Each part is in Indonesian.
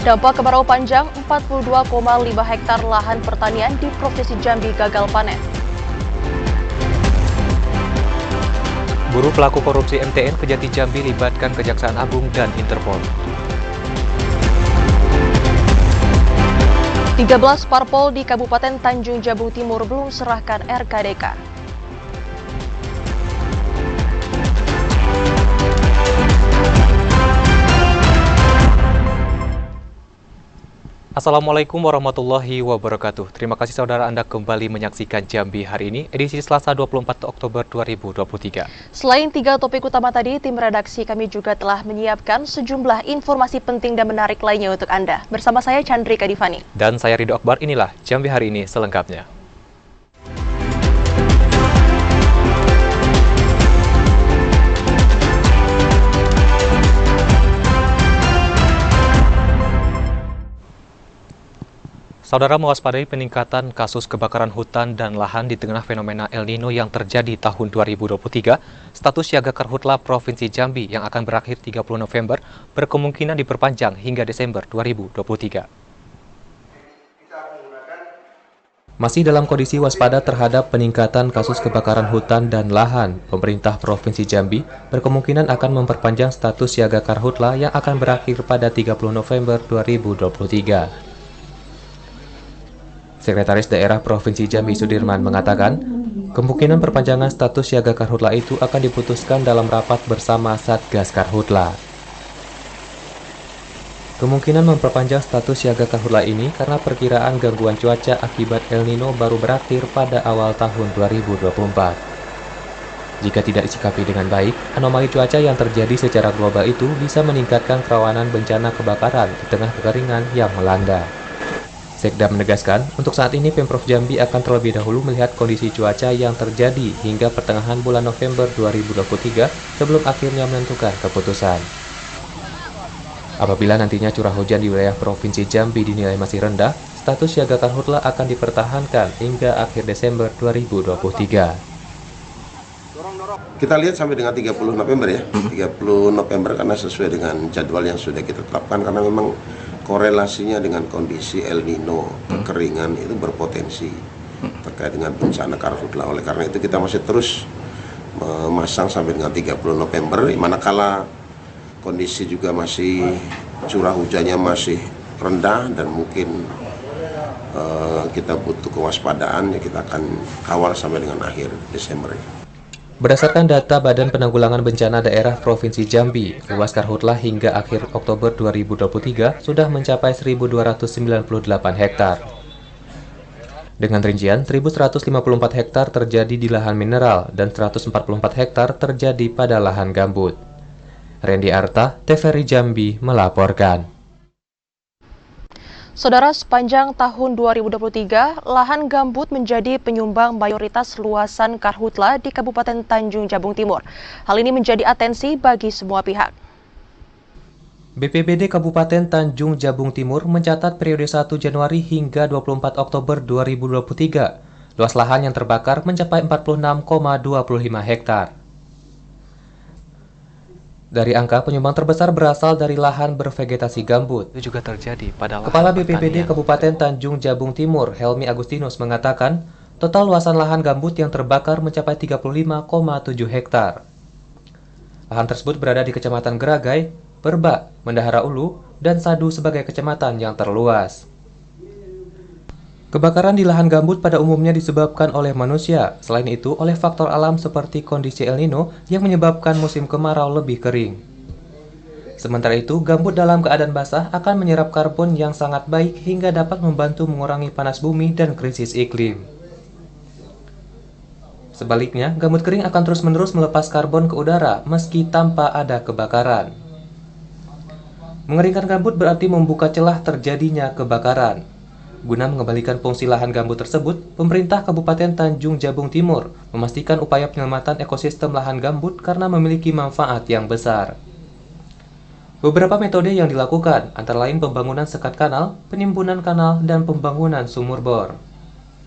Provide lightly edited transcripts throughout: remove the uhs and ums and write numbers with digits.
Dampak kemarau panjang, 42,5 hektar lahan pertanian di Provinsi Jambi gagal panen. Buruh pelaku korupsi MTN Kejati Jambi libatkan Kejaksaan Agung dan Interpol. 13 parpol di Kabupaten Tanjung Jabung Timur belum serahkan RKDK. Assalamualaikum warahmatullahi wabarakatuh. Terima kasih saudara Anda kembali menyaksikan Jambi hari ini, edisi Selasa 24 Oktober 2023. Selain 3 topik utama tadi, tim redaksi kami juga telah menyiapkan sejumlah informasi penting dan menarik lainnya untuk Anda. Bersama saya Chandrika Divani. Dan saya Ridho Akbar, inilah Jambi hari ini selengkapnya. Saudara mewaspadai peningkatan kasus kebakaran hutan dan lahan di tengah fenomena El Nino yang terjadi tahun 2023, status siaga karhutla Provinsi Jambi yang akan berakhir 30 November berkemungkinan diperpanjang hingga Desember 2023. Masih dalam kondisi waspada terhadap peningkatan kasus kebakaran hutan dan lahan, pemerintah Provinsi Jambi berkemungkinan akan memperpanjang status siaga karhutla yang akan berakhir pada 30 November 2023. Sekretaris Daerah Provinsi Jambi Sudirman mengatakan, kemungkinan perpanjangan status siaga karhutla itu akan diputuskan dalam rapat bersama Satgas Karhutla. Kemungkinan memperpanjang status siaga karhutla ini karena perkiraan gangguan cuaca akibat El Nino baru berakhir pada awal tahun 2024. Jika tidak disikapi dengan baik, anomali cuaca yang terjadi secara global itu bisa meningkatkan kerawanan bencana kebakaran di tengah kekeringan yang melanda. Sekda menegaskan, untuk saat ini Pemprov Jambi akan terlebih dahulu melihat kondisi cuaca yang terjadi hingga pertengahan bulan November 2023 sebelum akhirnya menentukan keputusan. Apabila nantinya curah hujan di wilayah Provinsi Jambi dinilai masih rendah, status siaga karhutla akan dipertahankan hingga akhir Desember 2023. Kita lihat sampai dengan 30 November ya, 30 November karena sesuai dengan jadwal yang sudah kita tetapkan karena memang korelasinya dengan kondisi El Nino, kekeringan itu berpotensi terkait dengan bencana karhutla. Oleh karena itu kita masih terus memasang sampai dengan 30 November, manakala kondisi juga masih curah hujannya masih rendah dan mungkin kita butuh kewaspadaan, ya kita akan kawal sampai dengan akhir Desember. Berdasarkan data Badan Penanggulangan Bencana Daerah Provinsi Jambi, luas karhutla hingga akhir Oktober 2023 sudah mencapai 1.298 hektar. Dengan rincian, 1.154 hektar terjadi di lahan mineral dan 144 hektar terjadi pada lahan gambut. Randy Arta, TVRI Jambi melaporkan. Saudara, sepanjang tahun 2023, lahan gambut menjadi penyumbang mayoritas luasan karhutla di Kabupaten Tanjung Jabung Timur. Hal ini menjadi atensi bagi semua pihak. BPBD Kabupaten Tanjung Jabung Timur mencatat periode 1 Januari hingga 24 Oktober 2023, luas lahan yang terbakar mencapai 46,25 hektar. Dari angka penyumbang terbesar berasal dari lahan bervegetasi gambut. Itu juga terjadi pada lahan Kepala BPBD Kabupaten Tanjung Jabung Timur, Helmi Agustinus mengatakan, total luasan lahan gambut yang terbakar mencapai 35,7 hektar. Lahan tersebut berada di Kecamatan Geragai, Berbak, Bendahara Ulu, dan Sadu sebagai kecamatan yang terluas. Kebakaran di lahan gambut pada umumnya disebabkan oleh manusia, selain itu oleh faktor alam seperti kondisi El Nino yang menyebabkan musim kemarau lebih kering. Sementara itu, gambut dalam keadaan basah akan menyerap karbon yang sangat baik hingga dapat membantu mengurangi panas bumi dan krisis iklim. Sebaliknya, gambut kering akan terus-menerus melepas karbon ke udara meski tanpa ada kebakaran. Mengeringkan gambut berarti membuka celah terjadinya kebakaran. Guna mengembalikan fungsi lahan gambut tersebut, pemerintah Kabupaten Tanjung Jabung Timur memastikan upaya penyelamatan ekosistem lahan gambut karena memiliki manfaat yang besar. Beberapa metode yang dilakukan, antara lain pembangunan sekat kanal, penimbunan kanal, dan pembangunan sumur bor.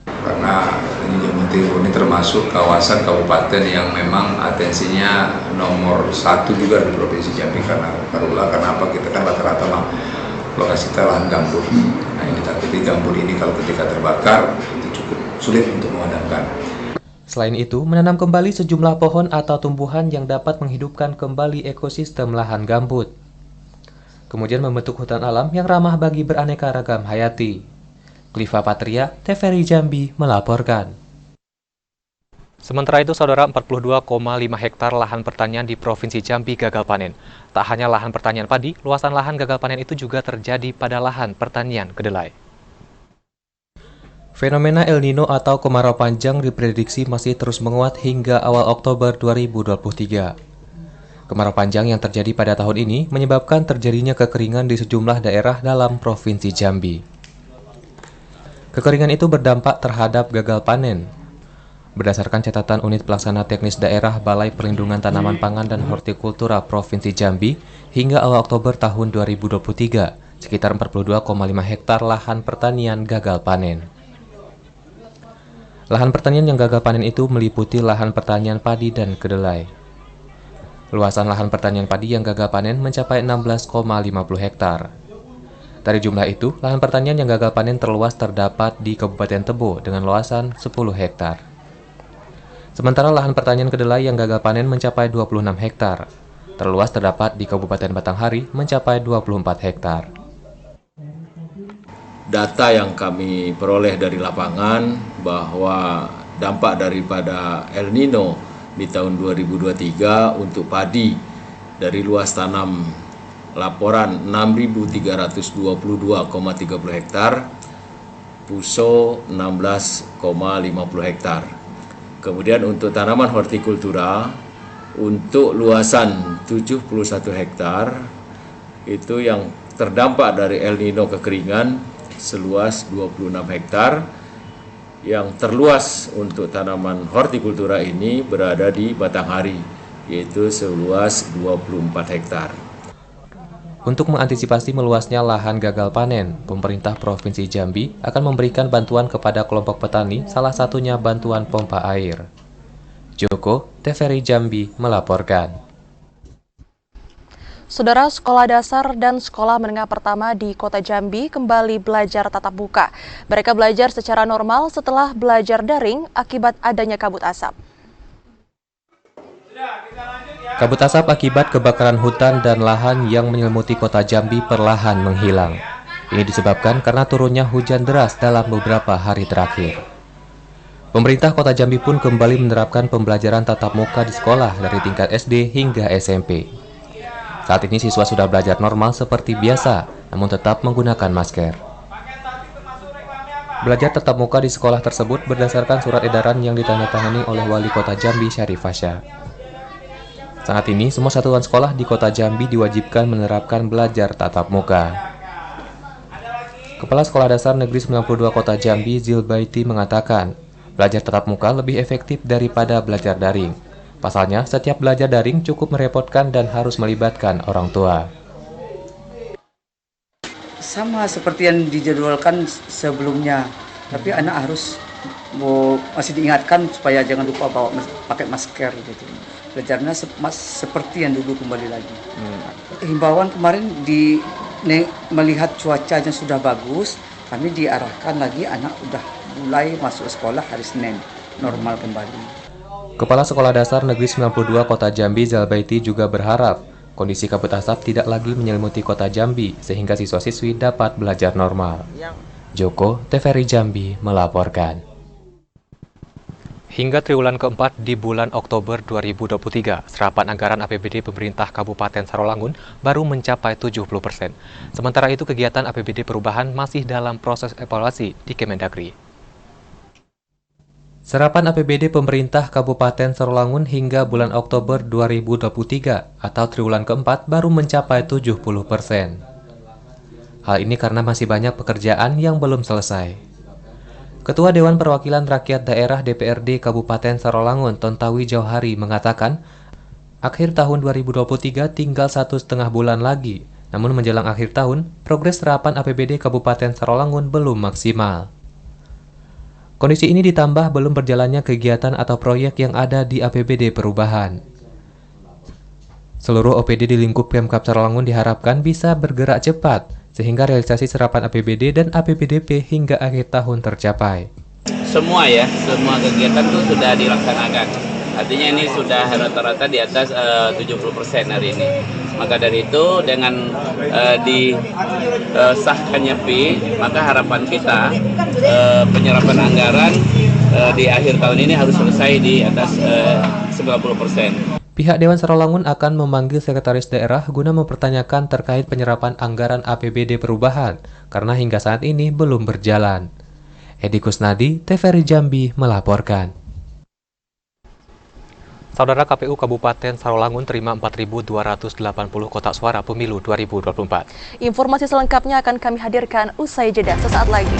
Karena Jabung Timur ini termasuk kawasan kabupaten yang memang atensinya nomor 1 juga di Provinsi Jambi karena karhutla. Karena apa? Kita kan rata-rata lokasi kita lahan gambut. Nah ini tapi gambut ini kalau ketika terbakar itu cukup sulit untuk memadamkan. Selain itu, menanam kembali sejumlah pohon atau tumbuhan yang dapat menghidupkan kembali ekosistem lahan gambut. Kemudian membentuk hutan alam yang ramah bagi beraneka ragam hayati. Kliva Patria, TVRI Jambi melaporkan. Sementara itu, saudara, 42,5 hektar lahan pertanian di Provinsi Jambi gagal panen. Tak hanya lahan pertanian padi, luasan lahan gagal panen itu juga terjadi pada lahan pertanian kedelai. Fenomena El Nino atau kemarau panjang diprediksi masih terus menguat hingga awal Oktober 2023. Kemarau panjang yang terjadi pada tahun ini menyebabkan terjadinya kekeringan di sejumlah daerah dalam Provinsi Jambi. Kekeringan itu berdampak terhadap gagal panen. Berdasarkan catatan Unit Pelaksana Teknis Daerah Balai Perlindungan Tanaman Pangan dan Hortikultura Provinsi Jambi, hingga awal Oktober tahun 2023, sekitar 42,5 hektar lahan pertanian gagal panen. Lahan pertanian yang gagal panen itu meliputi lahan pertanian padi dan kedelai. Luasan lahan pertanian padi yang gagal panen mencapai 16,50 hektar. Dari jumlah itu, lahan pertanian yang gagal panen terluas terdapat di Kabupaten Tebo dengan luasan 10 hektar. Sementara lahan pertanian kedelai yang gagal panen mencapai 26 hektar. Terluas terdapat di Kabupaten Batanghari mencapai 24 hektar. Data yang kami peroleh dari lapangan bahwa dampak daripada El Nino di tahun 2023 untuk padi dari luas tanam laporan 6.322,30 hektar, puso 16,50 hektar. Kemudian untuk tanaman hortikultura, untuk luasan 71 hektar, itu yang terdampak dari El Nino kekeringan seluas 26 hektar. Yang terluas untuk tanaman hortikultura ini berada di Batanghari, yaitu seluas 24 hektar. Untuk mengantisipasi meluasnya lahan gagal panen, pemerintah Provinsi Jambi akan memberikan bantuan kepada kelompok petani, salah satunya bantuan pompa air. Joko, TVRI Jambi melaporkan. Saudara, sekolah dasar dan sekolah menengah pertama di Kota Jambi kembali belajar tatap muka. Mereka belajar secara normal setelah belajar daring akibat adanya kabut asap. Kabut asap akibat kebakaran hutan dan lahan yang menyelimuti Kota Jambi perlahan menghilang. Ini disebabkan karena turunnya hujan deras dalam beberapa hari terakhir. Pemerintah Kota Jambi pun kembali menerapkan pembelajaran tatap muka di sekolah dari tingkat SD hingga SMP. Saat ini siswa sudah belajar normal seperti biasa, namun tetap menggunakan masker. Belajar tatap muka di sekolah tersebut berdasarkan surat edaran yang ditandatangani oleh Wali Kota Jambi Syarif Fasha. Saat ini, semua satuan sekolah di Kota Jambi diwajibkan menerapkan belajar tatap muka. Kepala Sekolah Dasar Negeri 92 Kota Jambi, Zilbaiti, mengatakan, belajar tatap muka lebih efektif daripada belajar daring. Pasalnya, setiap belajar daring cukup merepotkan dan harus melibatkan orang tua. Sama seperti yang dijadwalkan sebelumnya, tapi anak harus masih diingatkan supaya jangan lupa pakai masker gitu. Belajarnya seperti yang dulu kembali lagi. Himbauan kemarin melihat cuacanya sudah bagus, kami diarahkan lagi anak udah mulai masuk sekolah hari Senin, normal kembali. Kepala Sekolah Dasar Negeri 92 Kota Jambi, Zalbaiti, juga berharap kondisi kabut asap tidak lagi menyelimuti Kota Jambi sehingga siswa-siswi dapat belajar normal. Joko, TVRI Jambi melaporkan. Hingga triwulan keempat di bulan Oktober 2023, serapan anggaran APBD pemerintah Kabupaten Sarolangun baru mencapai 70%. Sementara itu, kegiatan APBD perubahan masih dalam proses evaluasi di Kemendagri. Serapan APBD pemerintah Kabupaten Sarolangun hingga bulan Oktober 2023 atau triwulan keempat baru mencapai 70%. Hal ini karena masih banyak pekerjaan yang belum selesai. Ketua Dewan Perwakilan Rakyat Daerah DPRD Kabupaten Sarolangun, Tontawi Jauhari, mengatakan akhir tahun 2023 tinggal 1,5 bulan lagi. Namun menjelang akhir tahun, progres serapan APBD Kabupaten Sarolangun belum maksimal. Kondisi ini ditambah belum berjalannya kegiatan atau proyek yang ada di APBD perubahan. Seluruh OPD di lingkup Pemkab Sarolangun diharapkan bisa bergerak cepat sehingga realisasi serapan APBD dan APBDP hingga akhir tahun tercapai. Semua kegiatan itu sudah dilaksanakan. Artinya ini sudah rata-rata di atas 70% hari ini. Maka dari itu dengan disahkannya PI, maka harapan kita penyerapan anggaran di akhir tahun ini harus selesai di atas 90%. Pihak Dewan Sarolangun akan memanggil sekretaris daerah guna mempertanyakan terkait penyerapan anggaran APBD perubahan, karena hingga saat ini belum berjalan. Edi Kusnadi, TVRI Jambi melaporkan. Saudara, KPU Kabupaten Sarolangun terima 4.280 kotak suara pemilu 2024. Informasi selengkapnya akan kami hadirkan usai jeda sesaat lagi.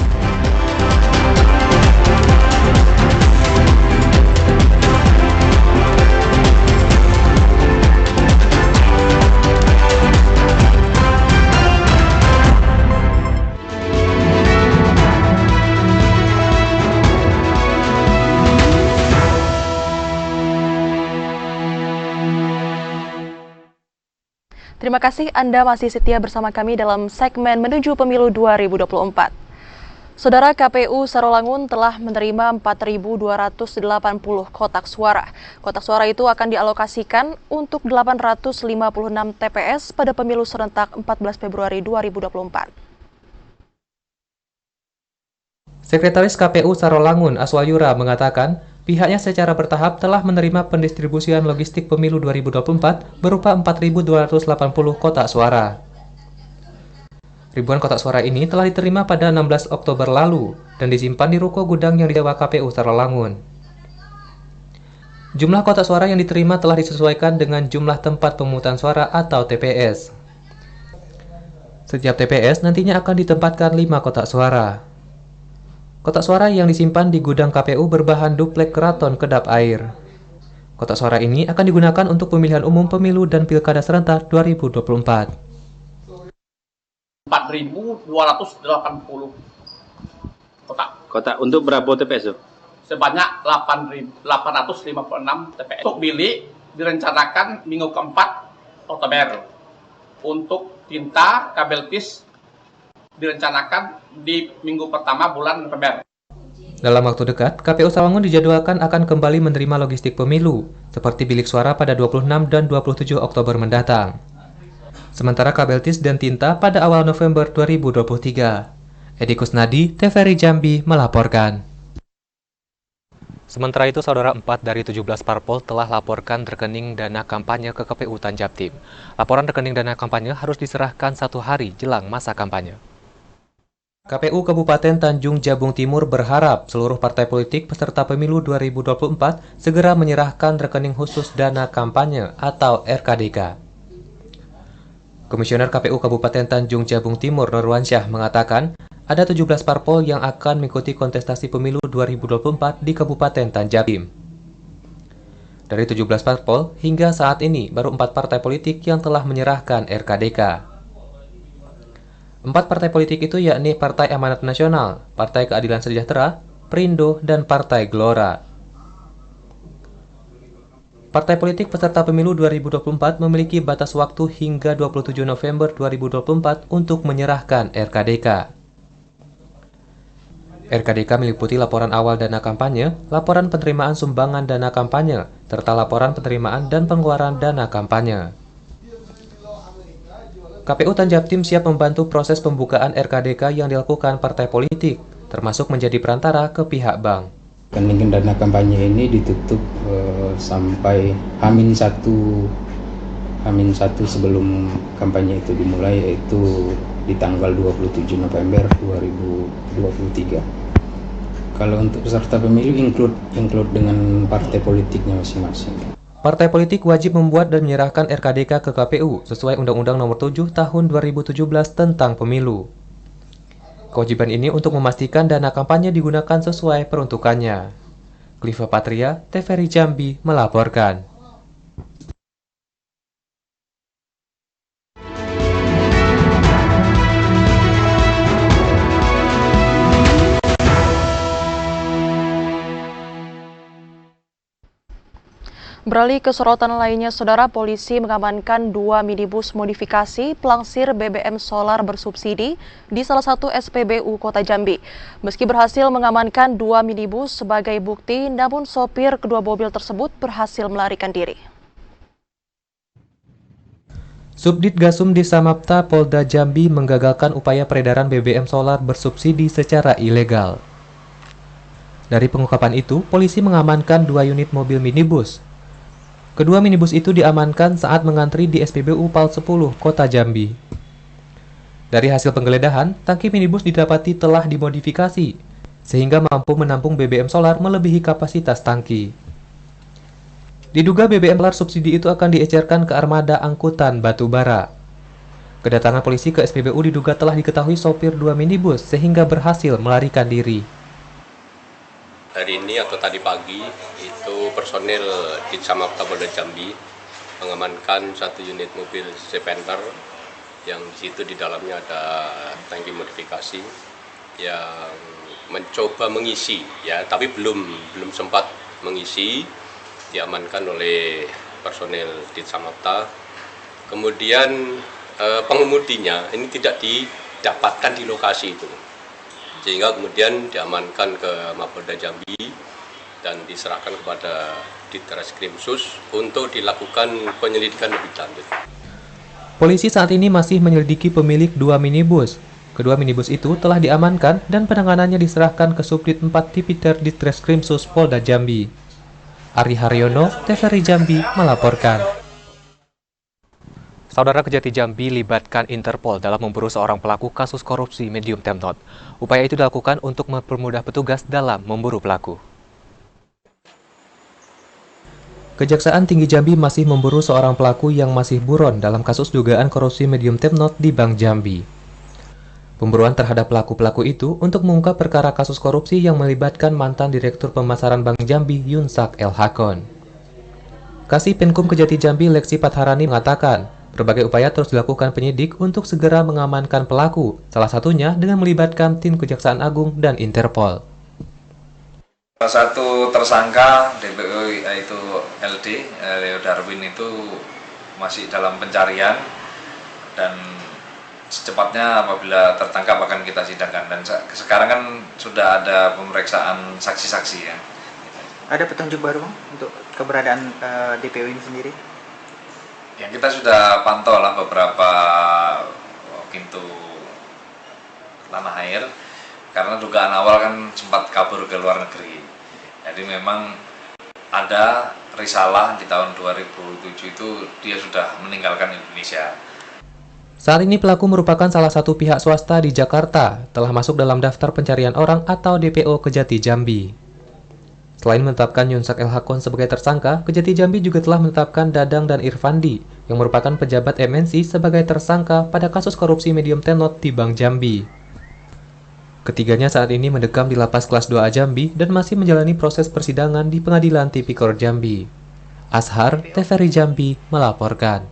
Terima kasih Anda masih setia bersama kami dalam segmen Menuju Pemilu 2024. Saudara, KPU Sarolangun telah menerima 4.280 kotak suara. Kotak suara itu akan dialokasikan untuk 856 TPS pada pemilu serentak 14 Februari 2024. Sekretaris KPU Sarolangun, Aswayura, mengatakan pihaknya secara bertahap telah menerima pendistribusian logistik pemilu 2024 berupa 4.280 kotak suara. Ribuan kotak suara ini telah diterima pada 16 Oktober lalu dan disimpan di ruko gudang yang disewa KPU Sarolangun. Jumlah kotak suara yang diterima telah disesuaikan dengan jumlah tempat pemungutan suara atau TPS. Setiap TPS nantinya akan ditempatkan 5 kotak suara. Kotak suara yang disimpan di gudang KPU berbahan duplek keraton kedap air. Kotak suara ini akan digunakan untuk pemilihan umum pemilu dan pilkada serentak 2024. 4.280 Kotak untuk berapa TPS? sebanyak 856 TPS. Untuk bilik direncanakan minggu keempat Oktober. Untuk tinta kabel tis direncanakan di minggu pertama bulan November. Dalam waktu dekat, KPU Sarolangun dijadwalkan akan kembali menerima logistik pemilu, seperti bilik suara pada 26 dan 27 Oktober mendatang. Sementara kabel tis dan tinta pada awal November 2023. Edi Kusnadi, TVRI Jambi melaporkan. Sementara itu, saudara, 4 dari 17 parpol telah laporkan rekening dana kampanye ke KPU Tanjabtim. Laporan rekening dana kampanye harus diserahkan 1 hari jelang masa kampanye. KPU Kabupaten Tanjung Jabung Timur berharap seluruh partai politik peserta pemilu 2024 segera menyerahkan rekening khusus dana kampanye atau RKDK. Komisioner KPU Kabupaten Tanjung Jabung Timur, Nurwansyah, mengatakan ada 17 parpol yang akan mengikuti kontestasi pemilu 2024 di Kabupaten Tanjabtim. Dari 17 parpol, hingga saat ini baru 4 partai politik yang telah menyerahkan RKDK. 4 partai politik itu yakni Partai Amanat Nasional, Partai Keadilan Sejahtera, Perindo, dan Partai Gelora. Partai politik peserta pemilu 2024 memiliki batas waktu hingga 27 November 2024 untuk menyerahkan RKDK. RKDK meliputi laporan awal dana kampanye, laporan penerimaan sumbangan dana kampanye, serta laporan penerimaan dan pengeluaran dana kampanye. KPU Tanjabtim siap membantu proses pembukaan RKDK yang dilakukan partai politik, termasuk menjadi perantara ke pihak bank. Rekening dana kampanye ini ditutup sampai H-1 sebelum kampanye itu dimulai, yaitu di tanggal 27 November 2023. Kalau untuk peserta pemilu include dengan partai politiknya masing-masing. Partai politik wajib membuat dan menyerahkan RKDK ke KPU sesuai Undang-Undang Nomor 7 Tahun 2017 tentang Pemilu. Kewajiban ini untuk memastikan dana kampanye digunakan sesuai peruntukannya. Cliva Patria, TVRI Jambi melaporkan. Beralih ke sorotan lainnya, Saudara, polisi mengamankan 2 minibus modifikasi pelangsir BBM solar bersubsidi di salah satu SPBU Kota Jambi. Meski berhasil mengamankan 2 minibus sebagai bukti, namun sopir kedua mobil tersebut berhasil melarikan diri. Subdit Gasum di Samapta Polda Jambi menggagalkan upaya peredaran BBM solar bersubsidi secara ilegal. Dari pengungkapan itu, polisi mengamankan 2 unit mobil minibus. Kedua minibus itu diamankan saat mengantri di SPBU PAL 10, Kota Jambi. Dari hasil penggeledahan, tangki minibus didapati telah dimodifikasi, sehingga mampu menampung BBM solar melebihi kapasitas tangki. Diduga BBM solar subsidi itu akan diecerkan ke armada angkutan batu bara. Kedatangan polisi ke SPBU diduga telah diketahui sopir 2 minibus, sehingga berhasil melarikan diri. Hari ini atau tadi pagi itu personil di Samapta Polda Jambi mengamankan 1 unit mobil Sepenter yang di situ di dalamnya ada tangki modifikasi yang mencoba mengisi ya, tapi belum sempat mengisi, diamankan oleh personil di Samapta. Kemudian pengemudinya ini tidak didapatkan di lokasi itu, sehingga kemudian diamankan ke Mapolda Jambi dan diserahkan kepada Ditreskrim Sus untuk dilakukan penyelidikan lebih lanjut. Polisi saat ini masih menyelidiki pemilik 2 minibus. Kedua minibus itu telah diamankan dan penanganannya diserahkan ke Subdit 4 Tipiter Ditreskrim Sus Polda Jambi. Ari Haryono, TVRI Jambi melaporkan. Saudara, Kejati Jambi libatkan Interpol dalam memburu seorang pelaku kasus korupsi medium Temnot. Upaya itu dilakukan untuk mempermudah petugas dalam memburu pelaku. Kejaksaan Tinggi Jambi masih memburu seorang pelaku yang masih buron dalam kasus dugaan korupsi medium Temnot di Bank Jambi. Pemburuan terhadap pelaku-pelaku itu untuk mengungkap perkara kasus korupsi yang melibatkan mantan Direktur Pemasaran Bank Jambi Yunsak El Hakon. Kasih Penkum Kejati Jambi Leksi Patharani mengatakan, berbagai upaya terus dilakukan penyidik untuk segera mengamankan pelaku, salah satunya dengan melibatkan tim Kejaksaan Agung dan Interpol. Salah satu tersangka DPO yaitu LD, Leo Darwin itu masih dalam pencarian dan secepatnya apabila tertangkap akan kita sidangkan. Dan sekarang kan sudah ada pemeriksaan saksi-saksi ya. Ada petunjuk baru Bang untuk keberadaan DPO ini sendiri? Ya, kita sudah pantau lah beberapa pintu tanah air karena dugaan awal kan sempat kabur ke luar negeri. Jadi memang ada risalah di tahun 2007 itu dia sudah meninggalkan Indonesia. Saat ini pelaku merupakan salah satu pihak swasta di Jakarta, telah masuk dalam daftar pencarian orang atau DPO Kejati Jambi. Selain menetapkan Yunsak El Hakon sebagai tersangka, Kejati Jambi juga telah menetapkan Dadang dan Irfandi, yang merupakan pejabat MNC sebagai tersangka pada kasus korupsi medium Temnot di Bank Jambi. Ketiganya saat ini mendekam di Lapas Kelas 2A Jambi dan masih menjalani proses persidangan di Pengadilan Tipikor Jambi. Ashar, TVRI Jambi melaporkan.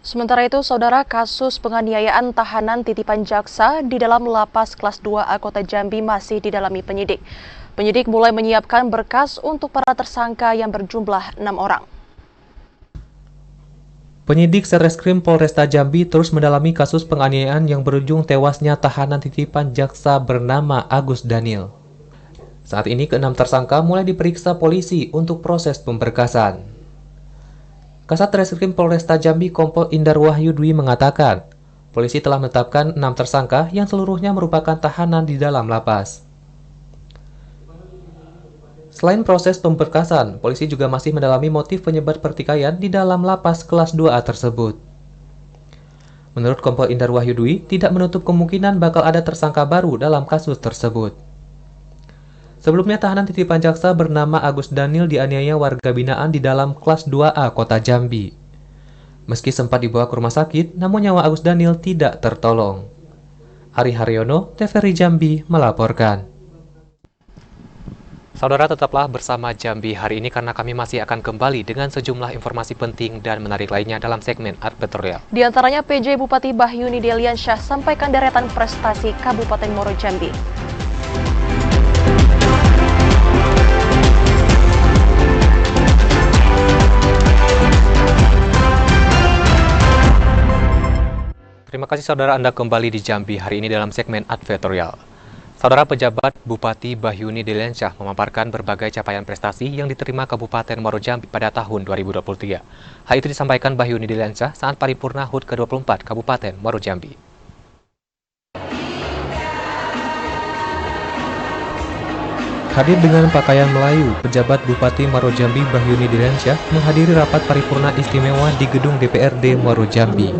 Sementara itu, Saudara, kasus penganiayaan tahanan titipan jaksa di dalam Lapas Kelas 2A Kota Jambi masih didalami penyidik. Penyidik mulai menyiapkan berkas untuk para tersangka yang berjumlah 6 orang. Penyidik Satreskrim Polresta Jambi terus mendalami kasus penganiayaan yang berujung tewasnya tahanan titipan jaksa bernama Agus Daniel. Saat ini ke-6 tersangka mulai diperiksa polisi untuk proses pemberkasan. Kasat Reskrim Polresta Jambi Kompol Indar Wahyu Dwi mengatakan, polisi telah menetapkan 6 tersangka yang seluruhnya merupakan tahanan di dalam lapas. Selain proses pemberkasan, polisi juga masih mendalami motif penyebab pertikaian di dalam lapas kelas 2A tersebut. Menurut Kompol Indar Wahyu Dwi, tidak menutup kemungkinan bakal ada tersangka baru dalam kasus tersebut. Sebelumnya tahanan titipan jaksa bernama Agus Daniel dianiaya warga binaan di dalam kelas 2A Kota Jambi. Meski sempat dibawa ke rumah sakit, namun nyawa Agus Daniel tidak tertolong. Ari Haryono, TVRI Jambi melaporkan. Saudara, tetaplah bersama Jambi hari ini karena kami masih akan kembali dengan sejumlah informasi penting dan menarik lainnya dalam segmen Advertorial. Di antaranya PJ Bupati Bahyuni Deliansyah sampaikan deretan prestasi Kabupaten Muaro Jambi. kasih saudara, Anda kembali di Jambi hari ini dalam segmen Advertorial. Saudara, pejabat Bupati Bahyuni Deliansyah memaparkan berbagai capaian prestasi yang diterima Kabupaten Muaro Jambi pada tahun 2023. Hal itu disampaikan Bahyuni Deliansyah saat paripurna HUT ke-24 Kabupaten Muaro Jambi. Hadir dengan pakaian Melayu, pejabat Bupati Muaro Jambi Bahyuni Deliansyah menghadiri rapat paripurna istimewa di gedung DPRD Muaro Jambi.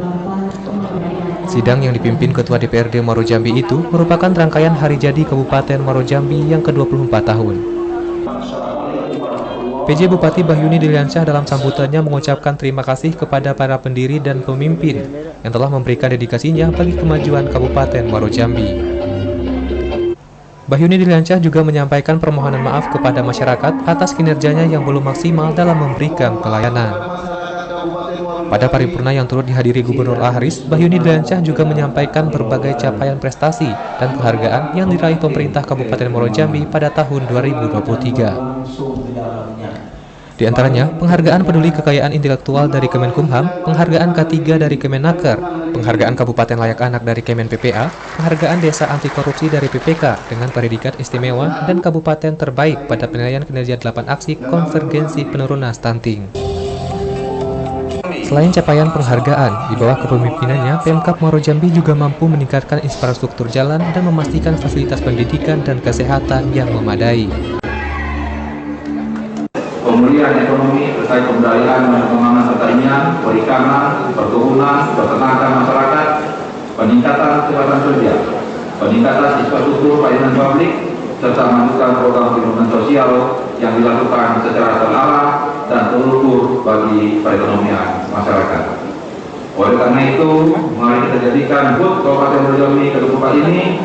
Sidang yang dipimpin Ketua DPRD Muaro Jambi itu merupakan rangkaian hari jadi Kabupaten Muaro Jambi yang ke-24 tahun. PJ Bupati Bahyuni Deliansyah dalam sambutannya mengucapkan terima kasih kepada para pendiri dan pemimpin yang telah memberikan dedikasinya bagi kemajuan Kabupaten Muaro Jambi. Bahyuni Deliansyah juga menyampaikan permohonan maaf kepada masyarakat atas kinerjanya yang belum maksimal dalam memberikan pelayanan. Pada paripurna yang turut dihadiri Gubernur Ahris, Bahyuni Deliansyah juga menyampaikan berbagai capaian prestasi dan penghargaan yang diraih pemerintah Kabupaten Muaro Jambi pada tahun 2023. Di antaranya, penghargaan peduli kekayaan intelektual dari Kemenkumham, penghargaan K3 dari Kemenaker, penghargaan Kabupaten Layak Anak dari Kemen PPA, penghargaan Desa Anti Korupsi dari PPK dengan predikat istimewa, dan Kabupaten Terbaik pada penilaian kinerja 8 aksi konvergensi penurunan stunting. Selain capaian penghargaan, di bawah kepemimpinannya, Pemkab Muaro Jambi juga mampu meningkatkan infrastruktur jalan dan memastikan fasilitas pendidikan dan kesehatan yang memadai. Pemulihan ekonomi terkait pemberdayaan dan pengembangan pertanian, perikanan, perkebunan, peternakan masyarakat, peningkatan kesempatan kerja, peningkatan infrastruktur pelayanan publik, serta melanjutkan program perlindungan sosial yang dilakukan secara terarah dan terukur bagi perekonomian masyarakat. Oleh karena itu, mari kita jadikan HUT Kabupaten Muaro Jambi ke-24 ini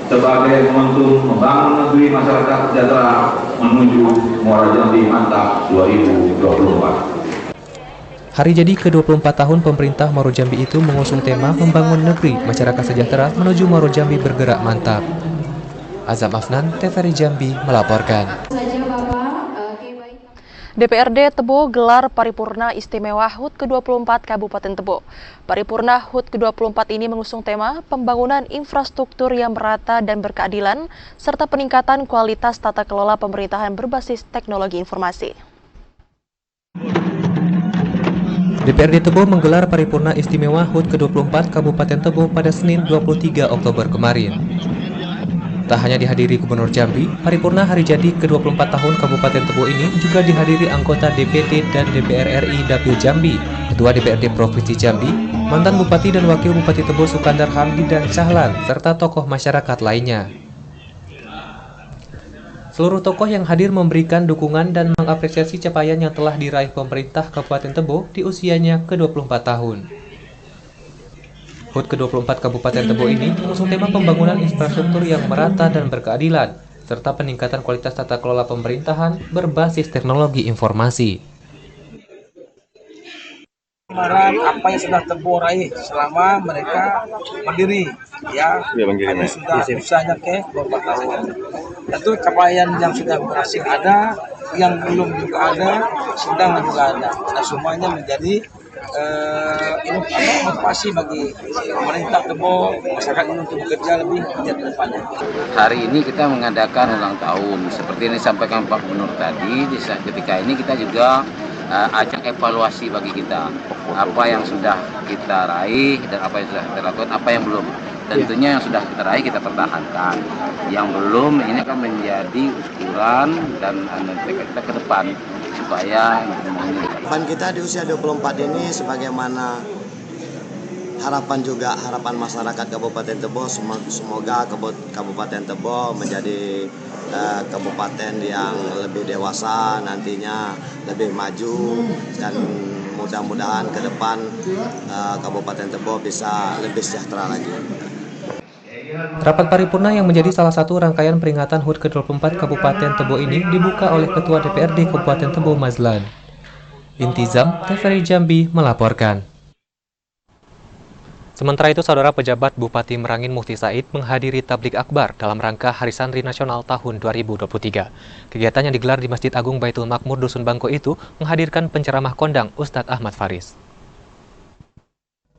sebagai momentum membangun negeri masyarakat sejahtera menuju Muaro Jambi Mantap 2024. Hari jadi ke-24 tahun pemerintah Muaro Jambi itu mengusung tema membangun negeri masyarakat sejahtera menuju Muaro Jambi bergerak mantap. Azam Afnan, TVRI Jambi melaporkan. DPRD Tebo gelar paripurna istimewa HUT ke-24 Kabupaten Tebo. Paripurna HUT ke-24 ini mengusung tema pembangunan infrastruktur yang merata dan berkeadilan, serta peningkatan kualitas tata kelola pemerintahan berbasis teknologi informasi. DPRD Tebo menggelar paripurna istimewa HUT ke-24 Kabupaten Tebo pada Senin 23 Oktober kemarin. Tak hanya dihadiri Gubernur Jambi, paripurna hari jadi ke-24 tahun Kabupaten Tebo ini juga dihadiri anggota DPD dan DPR RI Dapil Jambi, Ketua DPRD Provinsi Jambi, mantan Bupati dan Wakil Bupati Tebo Sukandar Hamdi dan Cahlan, serta tokoh masyarakat lainnya. Seluruh tokoh yang hadir memberikan dukungan dan mengapresiasi capaian yang telah diraih pemerintah Kabupaten Tebo di usianya ke-24 tahun. HUT ke-24 Kabupaten Tebo ini mengusung tema pembangunan infrastruktur yang merata dan berkeadilan, serta peningkatan kualitas tata kelola pemerintahan berbasis teknologi informasi. Apa yang sudah Tebo raih selama mereka berdiri, hanya sudah usahanya ke 24 tahun. Itu capaian yang sudah berhasil ada, yang belum juga ada, sedang juga ada. Nah, semuanya menjadi motivasi bagi pemerintah Tebo, masyarakat ini untuk bekerja lebih giat ke depannya. Hari ini kita mengadakan ulang tahun, seperti yang disampaikan Pak Gubernur tadi. Ketika ini kita juga ajang evaluasi bagi kita, apa yang sudah kita raih dan apa yang sudah kita lakukan, apa yang belum. Tentunya yang sudah kita raih kita pertahankan, yang belum ini akan menjadi ukuran dan kita ke depan supaya harapan kita di usia 24 ini sebagaimana harapan masyarakat Kabupaten Tebo, semoga Kabupaten Tebo menjadi kabupaten yang lebih dewasa, nantinya lebih maju, dan mudah-mudahan ke depan Kabupaten Tebo bisa lebih sejahtera lagi. Rapat paripurna yang menjadi salah satu rangkaian peringatan HUT ke-24 Kabupaten Tebo ini dibuka oleh Ketua DPRD Kabupaten Tebo Mazlan. Intizam, TVRI Jambi melaporkan. Sementara itu, saudara, pejabat Bupati Merangin Mufti Said menghadiri tablik akbar dalam rangka Hari Santri Nasional tahun 2023. Kegiatan yang digelar di Masjid Agung Baitul Makmur Dusun Bangko itu menghadirkan penceramah kondang Ustadz Ahmad Faris.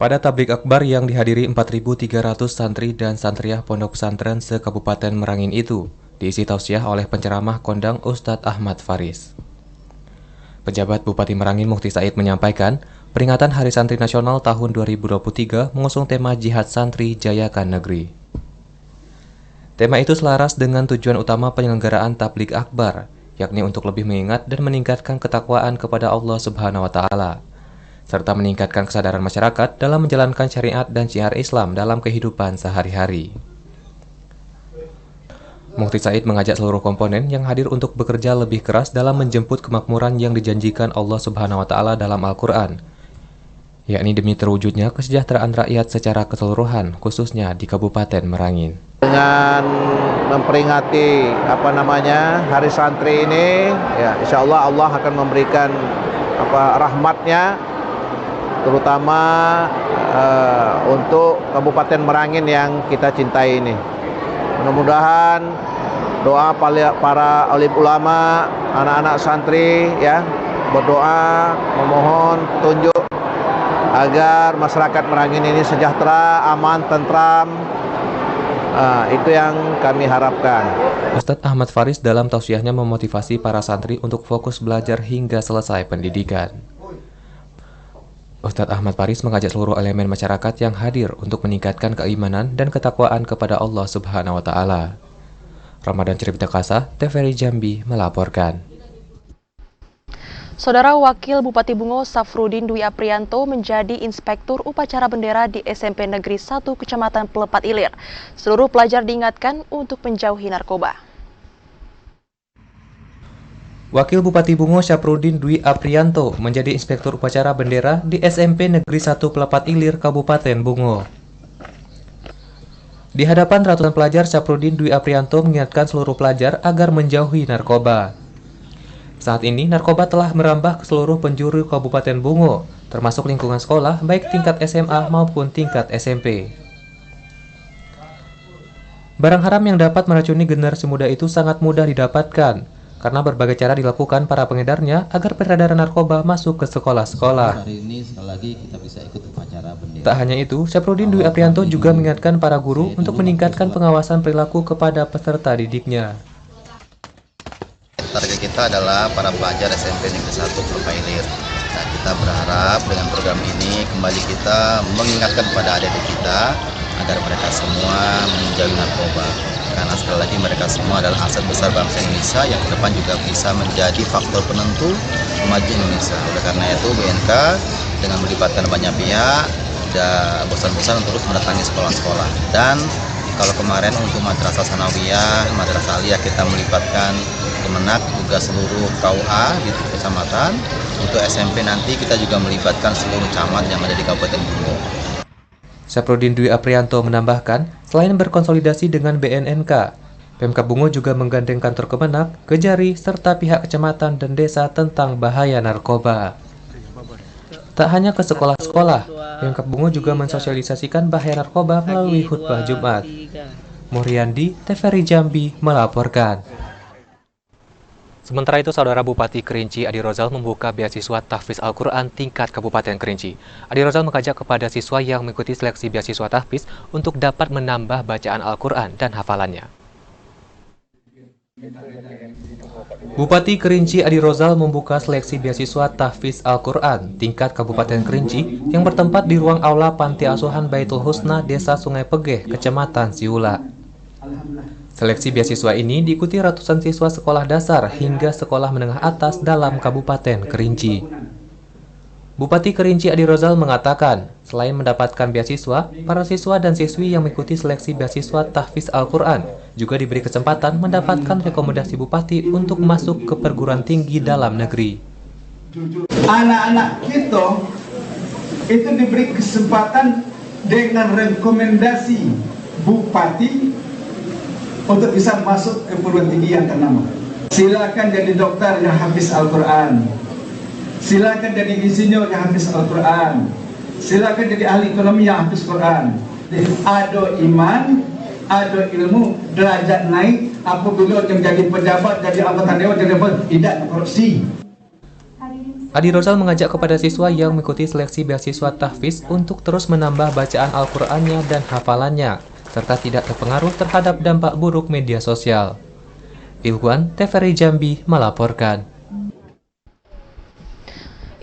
Pada tablik akbar yang dihadiri 4.300 santri dan santriah pondok pesantren se-Kabupaten Merangin itu, diisi tausiah oleh penceramah kondang Ustadz Ahmad Faris. Pejabat Bupati Merangin Mukti Said menyampaikan, peringatan Hari Santri Nasional tahun 2023 mengusung tema Jihad Santri Jayakan Negeri. Tema itu selaras dengan tujuan utama penyelenggaraan tablik akbar, yakni untuk lebih mengingat dan meningkatkan ketakwaan kepada Allah Subhanahu wa Ta'ala, serta meningkatkan kesadaran masyarakat dalam menjalankan syariat dan syiar Islam dalam kehidupan sehari-hari. Mukti Said mengajak seluruh komponen yang hadir untuk bekerja lebih keras dalam menjemput kemakmuran yang dijanjikan Allah Subhanahu wa Ta'ala dalam Al-Quran, yakni demi terwujudnya kesejahteraan rakyat secara keseluruhan, khususnya di Kabupaten Merangin. Dengan memperingati Hari Santri ini, ya insya Allah Allah akan memberikan rahmatnya, terutama untuk Kabupaten Merangin yang kita cintai ini. Mudah-mudahan doa para alim ulama, anak-anak santri ya berdoa memohon petunjuk agar masyarakat Merangin ini sejahtera, aman, tentram. Itu yang kami harapkan. Ustadz Ahmad Faris dalam tausiahnya memotivasi para santri untuk fokus belajar hingga selesai pendidikan. Ustadz Ahmad Faris mengajak seluruh elemen masyarakat yang hadir untuk meningkatkan keimanan dan ketakwaan kepada Allah Subhanahu wa Ta'ala. Ramadan Cerita Kasa, TVRI Jambi melaporkan. Saudara Wakil Bupati Bungo Safrudin Dwi Aprianto menjadi Inspektur Upacara Bendera di SMP Negeri 1 Kecamatan Pelepat Ilir. Seluruh pelajar diingatkan untuk menjauhi narkoba. Wakil Bupati Bungo Safrudin Dwi Aprianto menjadi Inspektur Upacara Bendera di SMP Negeri 1 Pelepat Ilir, Kabupaten Bungo. Di hadapan ratusan pelajar, Safrudin Dwi Aprianto mengingatkan seluruh pelajar agar menjauhi narkoba. Saat ini, narkoba telah merambah ke seluruh penjuru Kabupaten Bungo, termasuk lingkungan sekolah, baik tingkat SMA maupun tingkat SMP. Barang haram yang dapat meracuni generasi muda itu sangat mudah didapatkan, karena berbagai cara dilakukan para pengedarnya agar peredaran narkoba masuk ke sekolah-sekolah. Hari ini sekali lagi kita bisa ikut upacara bendera. Tak hanya itu, Safrudin Dwi Aprianto juga mengingatkan para guru untuk meningkatkan pengawasan perilaku kepada peserta didiknya. Target kita adalah para pelajar SMP Negeri 1 Pelepat Ilir. Nah, kita berharap dengan program ini kembali kita mengingatkan kepada adik-adik kita agar mereka semua menjauhi narkoba. Karena sekali lagi mereka semua adalah aset besar bangsa Indonesia yang ke depan juga bisa menjadi faktor penentu maju Indonesia. Oleh karena itu BNK dengan melibatkan banyak pihak tidak bosan-bosan terus mendatangi sekolah-sekolah. Dan kalau kemarin untuk Madrasah Sanawiyah, Madrasah Aliyah kita melibatkan Kemenak juga seluruh KUA di kecamatan. Untuk SMP nanti kita juga melibatkan seluruh camat yang ada di Kabupaten Bungo. Safrudin Dwi Aprianto menambahkan, selain berkonsolidasi dengan BNNK, Pemkab Bungo juga menggandeng kantor Kemenak, Kejari, serta pihak kecamatan dan desa tentang bahaya narkoba. Tak hanya ke sekolah-sekolah, Pemkab Bungo juga mensosialisasikan bahaya narkoba melalui khutbah Jumat. Muriandi, TVRI Jambi melaporkan. Sementara itu, Saudara Bupati Kerinci Adi Rozal membuka beasiswa tahfiz Al-Quran tingkat Kabupaten Kerinci. Adi Rozal mengajak kepada siswa yang mengikuti seleksi beasiswa tahfiz untuk dapat menambah bacaan Al-Quran dan hafalannya. Bupati Kerinci Adi Rozal membuka seleksi beasiswa tahfiz Al-Quran tingkat Kabupaten Kerinci yang bertempat di ruang aula Panti Asuhan Baitul Husna, Desa Sungai Pegeh, Kecamatan Siula. Seleksi beasiswa ini diikuti ratusan siswa sekolah dasar hingga sekolah menengah atas dalam Kabupaten Kerinci. Bupati Kerinci Adi Rozal mengatakan, selain mendapatkan beasiswa, para siswa dan siswi yang mengikuti seleksi beasiswa tahfiz Al-Quran juga diberi kesempatan mendapatkan rekomendasi Bupati untuk masuk ke perguruan tinggi dalam negeri. Anak-anak kita itu diberi kesempatan dengan rekomendasi Bupati untuk bisa masuk ke perguruan tinggi yang ternama. Silakan jadi dokter yang hafiz Al-Quran. Silakan jadi insinyur yang hafiz Al-Quran. Silakan jadi ahli ekonomi yang hafiz Quran. Ada iman, ada ilmu, derajat naik. Apabila menjadi pejabat, jadi anggota dewan, jadi tidak korupsi. Adi Rozal mengajak kepada siswa yang mengikuti seleksi beasiswa tahfiz untuk terus menambah bacaan Al-Qur'annya dan hafalannya, serta tidak terpengaruh terhadap dampak buruk media sosial. Ilwan, TVRI Jambi melaporkan.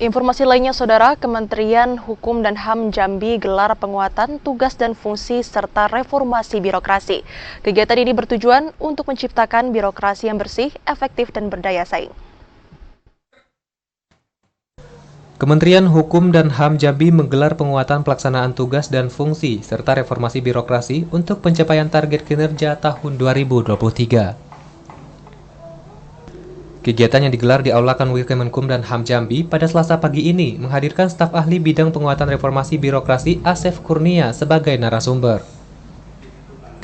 Informasi lainnya, Saudara, Kementerian Hukum dan HAM Jambi gelar penguatan tugas dan fungsi serta reformasi birokrasi. Kegiatan ini bertujuan untuk menciptakan birokrasi yang bersih, efektif, dan berdaya saing. Kementerian Hukum dan HAM Jambi menggelar penguatan pelaksanaan tugas dan fungsi serta reformasi birokrasi untuk pencapaian target kinerja tahun 2023. Kegiatan yang digelar di Aula Kanwil Kemenkum dan HAM Jambi pada Selasa pagi ini menghadirkan staf ahli bidang penguatan reformasi birokrasi Asef Kurnia sebagai narasumber.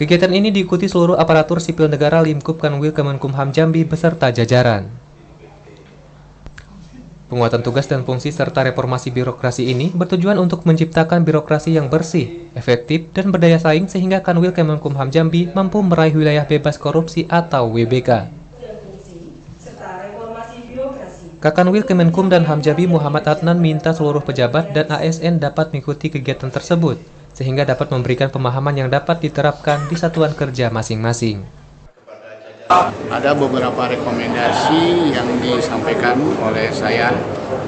Kegiatan ini diikuti seluruh aparatur sipil negara Lingkup Kanwil Kemenkum HAM Jambi beserta jajaran. Penguatan tugas dan fungsi serta reformasi birokrasi ini bertujuan untuk menciptakan birokrasi yang bersih, efektif, dan berdaya saing sehingga Kanwil Kemenkumham Jambi mampu meraih wilayah bebas korupsi atau WBK. Kakanwil Kemenkum dan HAM Jambi Muhammad Adnan minta seluruh pejabat dan ASN dapat mengikuti kegiatan tersebut, sehingga dapat memberikan pemahaman yang dapat diterapkan di satuan kerja masing-masing. Ada beberapa rekomendasi yang disampaikan oleh saya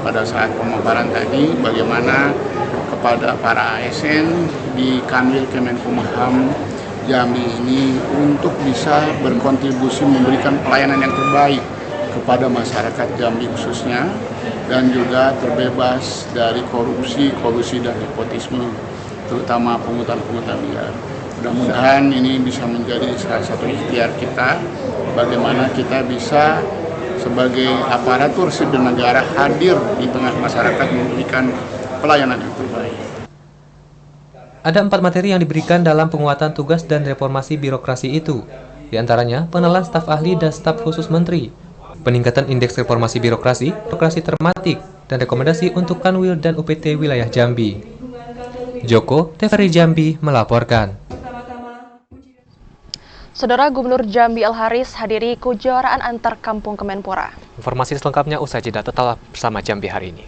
pada saat pemaparan tadi, bagaimana kepada para ASN di Kanwil Kemenkumham Jambi ini untuk bisa berkontribusi memberikan pelayanan yang terbaik kepada masyarakat Jambi khususnya, dan juga terbebas dari korupsi, kolusi, dan nepotisme, terutama pungutan-pungutan liar. Mudah-mudahan ini bisa menjadi salah satu ikhtiar kita, bagaimana kita bisa sebagai aparatur sipil negara hadir di tengah masyarakat memberikan pelayanan yang terbaik. Ada 4 materi yang diberikan dalam penguatan tugas dan reformasi birokrasi itu, di antaranya pengenalan staf ahli dan staf khusus menteri, peningkatan indeks reformasi birokrasi, birokrasi termatik, dan rekomendasi untuk Kanwil dan UPT wilayah Jambi. Joko, TVRI Jambi melaporkan. Saudara, Gubernur Jambi Al-Haris hadiri kejuaraan antar kampung Kemenpora. Informasi selengkapnya usai jeda, tetaplah bersama Jambi hari ini.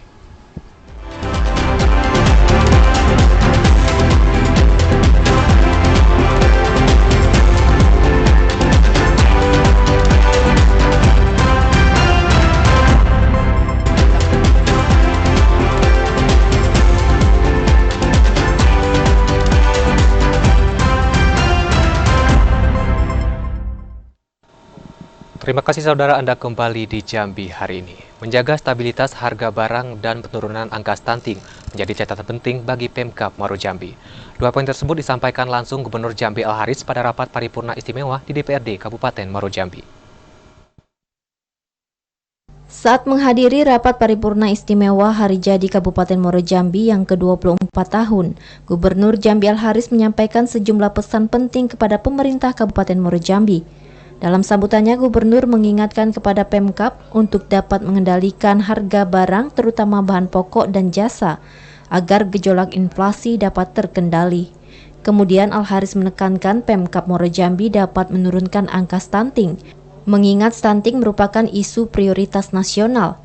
Terima kasih saudara, Anda kembali di Jambi hari ini. Menjaga stabilitas harga barang dan penurunan angka stunting menjadi catatan penting bagi Pemkab Muaro Jambi. 2 poin tersebut disampaikan langsung Gubernur Jambi Al-Haris pada rapat paripurna istimewa di DPRD Kabupaten Muaro Jambi. Saat menghadiri rapat paripurna istimewa Hari Jadi Kabupaten Muaro Jambi yang ke-24 tahun, Gubernur Jambi Al-Haris menyampaikan sejumlah pesan penting kepada pemerintah Kabupaten Muaro Jambi. Dalam sambutannya, Gubernur mengingatkan kepada Pemkab untuk dapat mengendalikan harga barang terutama bahan pokok dan jasa agar gejolak inflasi dapat terkendali. Kemudian Al-Haris menekankan Pemkab Muaro Jambi dapat menurunkan angka stunting, mengingat stunting merupakan isu prioritas nasional.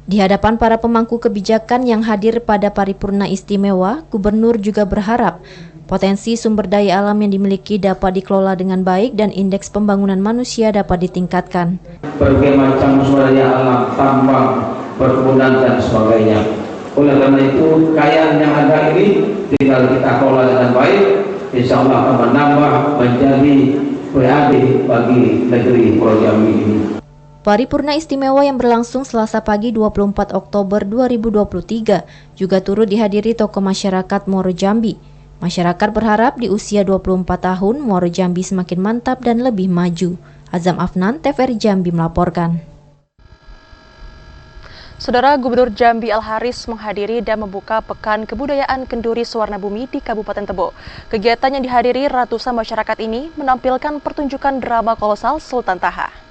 Di hadapan para pemangku kebijakan yang hadir pada paripurna istimewa, Gubernur juga berharap potensi sumber daya alam yang dimiliki dapat dikelola dengan baik dan indeks pembangunan manusia dapat ditingkatkan. Berbagai macam sumber daya alam, tambang, perkebunan dan sebagainya. Oleh karena itu, kekayaan yang ada ini tinggal kita kelola dengan baik, insya Allah akan menambah menjadi PAD bagi negeri Muaro Jambi ini. Paripurna istimewa yang berlangsung Selasa pagi 24 Oktober 2023 juga turut dihadiri tokoh masyarakat Muaro Jambi. Masyarakat berharap di usia 24 tahun Muaro Jambi semakin mantap dan lebih maju. Azam Afnan, TVRI Jambi melaporkan. Saudara, Gubernur Jambi Al-Haris menghadiri dan membuka Pekan Kebudayaan Kenduri Sewarna Bumi di Kabupaten Tebo. Kegiatan yang dihadiri ratusan masyarakat ini menampilkan pertunjukan drama kolosal Sultan Taha.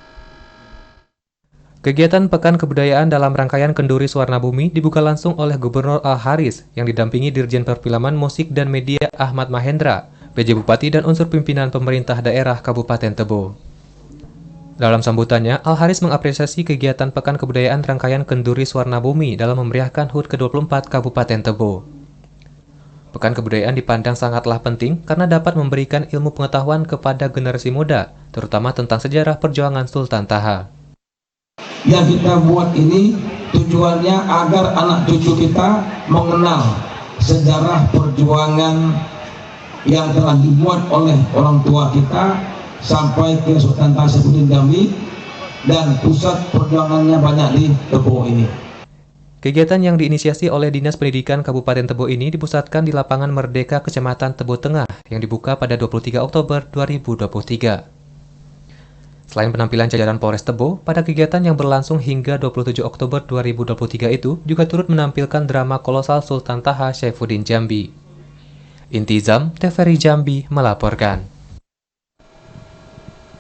Kegiatan Pekan Kebudayaan dalam rangkaian Kenduri Sewarna Bumi dibuka langsung oleh Gubernur Al-Haris yang didampingi Dirjen Perfilman Musik dan Media Ahmad Mahendra, PJ Bupati dan unsur pimpinan pemerintah daerah Kabupaten Tebo. Dalam sambutannya, Al-Haris mengapresiasi kegiatan Pekan Kebudayaan Rangkaian Kenduri Swarna Bumi dalam memeriahkan HUT ke-24 Kabupaten Tebo. Pekan Kebudayaan dipandang sangatlah penting karena dapat memberikan ilmu pengetahuan kepada generasi muda, terutama tentang sejarah perjuangan Sultan Taha. Yang kita buat ini tujuannya agar anak cucu kita mengenal sejarah perjuangan yang telah dibuat oleh orang tua kita sampai ke Sultan Taha Saifuddin Jambi, dan pusat perjuangannya banyak di Tebo ini. Kegiatan yang diinisiasi oleh Dinas Pendidikan Kabupaten Tebo ini dipusatkan di Lapangan Merdeka Kecamatan Tebo Tengah yang dibuka pada 23 Oktober 2023. Selain penampilan jajaran Polres Tebo, pada kegiatan yang berlangsung hingga 27 Oktober 2023 itu juga turut menampilkan drama kolosal Sultan Taha Saifuddin Jambi. Intizam, TVRI Jambi melaporkan.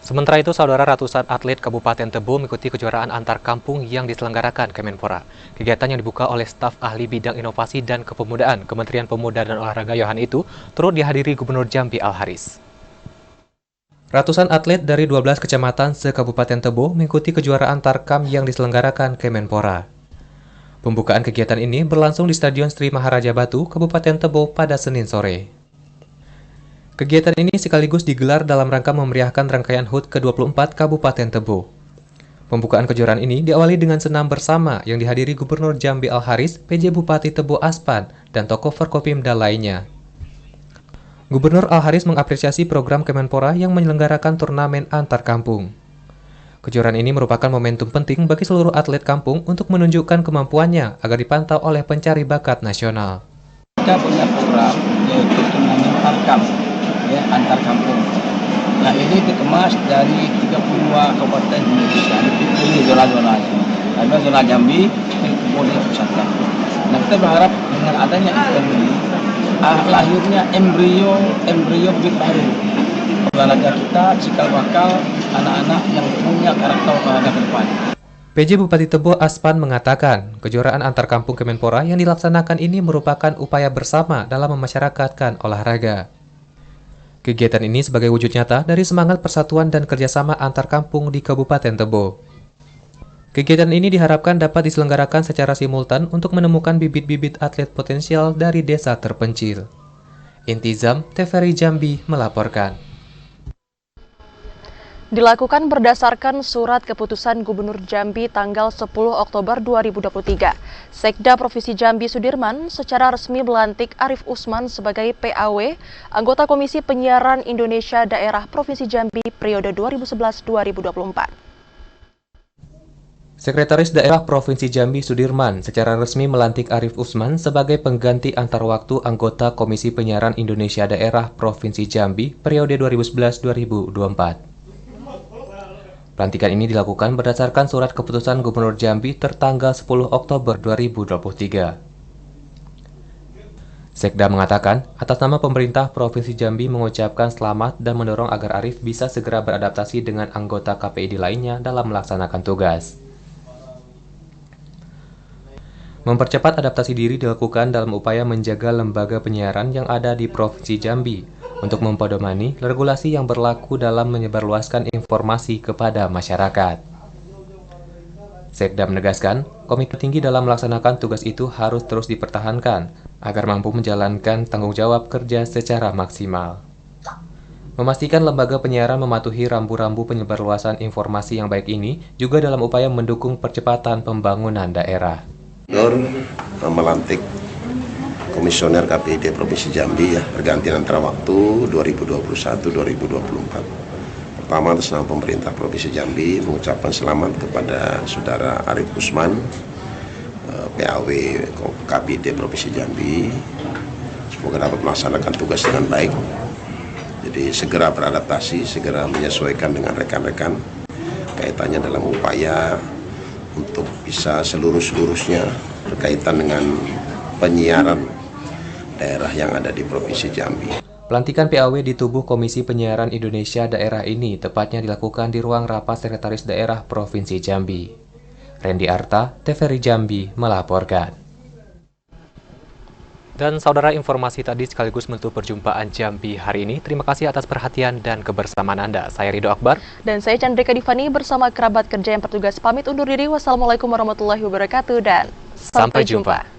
Sementara itu, saudara, ratusan atlet Kabupaten Tebo mengikuti kejuaraan antar kampung yang diselenggarakan Kemenpora. Kegiatan yang dibuka oleh staf ahli bidang inovasi dan kepemudaan Kementerian Pemuda dan Olahraga Yohan itu turut dihadiri Gubernur Jambi Al-Haris. Ratusan atlet dari 12 kecamatan se-Kabupaten Tebo mengikuti kejuaraan Tarkam yang diselenggarakan Kemenpora. Pembukaan kegiatan ini berlangsung di Stadion Sri Maharaja Batu, Kabupaten Tebo pada Senin sore. Kegiatan ini sekaligus digelar dalam rangka memeriahkan rangkaian HUT ke-24 Kabupaten Tebo. Pembukaan kejuaraan ini diawali dengan senam bersama yang dihadiri Gubernur Jambi Al-Haris, PJ Bupati Tebo Aspan, dan tokoh Forkopimda lainnya. Gubernur Al-Haris mengapresiasi program Kemenpora yang menyelenggarakan turnamen antar kampung. Kejuaraan ini merupakan momentum penting bagi seluruh atlet kampung untuk menunjukkan kemampuannya agar dipantau oleh pencari bakat nasional. Kita punya program yaitu turnamen Tarkam, ya, antar kampung. Nah, ini dikemas dari 32 kabupaten Indonesia, ini zona-zonanya. Ada zona Jambi, kemudian dipusatkan. Nah, kita berharap dengan adanya event ini, lahirnya embrio bibit baru. Olahraga kita cikal bakal anak-anak yang punya karakter olahraga ke depan. PJ Bupati Tebo Aspan mengatakan, kejuaraan antar kampung Kemenpora yang dilaksanakan ini merupakan upaya bersama dalam memasyarakatkan olahraga. Kegiatan ini sebagai wujud nyata dari semangat persatuan dan kerjasama antar kampung di Kabupaten Tebo. Kegiatan ini diharapkan dapat diselenggarakan secara simultan untuk menemukan bibit-bibit atlet potensial dari desa terpencil. Intizam, TVRI Jambi melaporkan. Dilakukan berdasarkan surat keputusan Gubernur Jambi tanggal 10 Oktober 2023. Sekda Provinsi Jambi Sudirman secara resmi melantik Arif Usman sebagai PAW, anggota Komisi Penyiaran Indonesia Daerah Provinsi Jambi periode 2011-2024. Sekretaris Daerah Provinsi Jambi Sudirman secara resmi melantik Arif Usman sebagai pengganti antar waktu anggota Komisi Penyiaran Indonesia Daerah Provinsi Jambi periode 2011-2024. Pelantikan ini dilakukan berdasarkan surat keputusan Gubernur Jambi tertanggal 10 Oktober 2023. Sekda mengatakan, atas nama pemerintah Provinsi Jambi mengucapkan selamat dan mendorong agar Arif bisa segera beradaptasi dengan anggota KPID lainnya dalam melaksanakan tugas. Mempercepat adaptasi diri dilakukan dalam upaya menjaga lembaga penyiaran yang ada di Provinsi Jambi untuk mempedomani regulasi yang berlaku dalam menyebarluaskan informasi kepada masyarakat. Sekda menegaskan, komitmen tinggi dalam melaksanakan tugas itu harus terus dipertahankan agar mampu menjalankan tanggung jawab kerja secara maksimal. Memastikan lembaga penyiaran mematuhi rambu-rambu penyebarluasan informasi yang baik ini juga dalam upaya mendukung percepatan pembangunan daerah. Melantik Komisioner KPID Provinsi Jambi ya, pergantian antara waktu 2021-2024. Pertama, atas nama pemerintah Provinsi Jambi mengucapkan selamat kepada Saudara Arif Usman, PAW KPID Provinsi Jambi. Semoga dapat melaksanakan tugas dengan baik. Jadi segera beradaptasi, segera menyesuaikan dengan rekan-rekan kaitannya dalam upaya untuk bisa seluruh-seluruhnya berkaitan dengan penyiaran daerah yang ada di Provinsi Jambi. Pelantikan PAW di tubuh Komisi Penyiaran Indonesia Daerah ini tepatnya dilakukan di ruang rapat Sekretaris Daerah Provinsi Jambi. Randy Arta, TVRI Jambi melaporkan. Dan saudara, informasi tadi sekaligus menutup perjumpaan Jambi hari ini. Terima kasih atas perhatian dan kebersamaan Anda. Saya Ridho Akbar. Dan saya Chandrika Divani bersama kerabat kerja yang bertugas pamit undur diri. Wassalamualaikum warahmatullahi wabarakatuh dan sampai jumpa.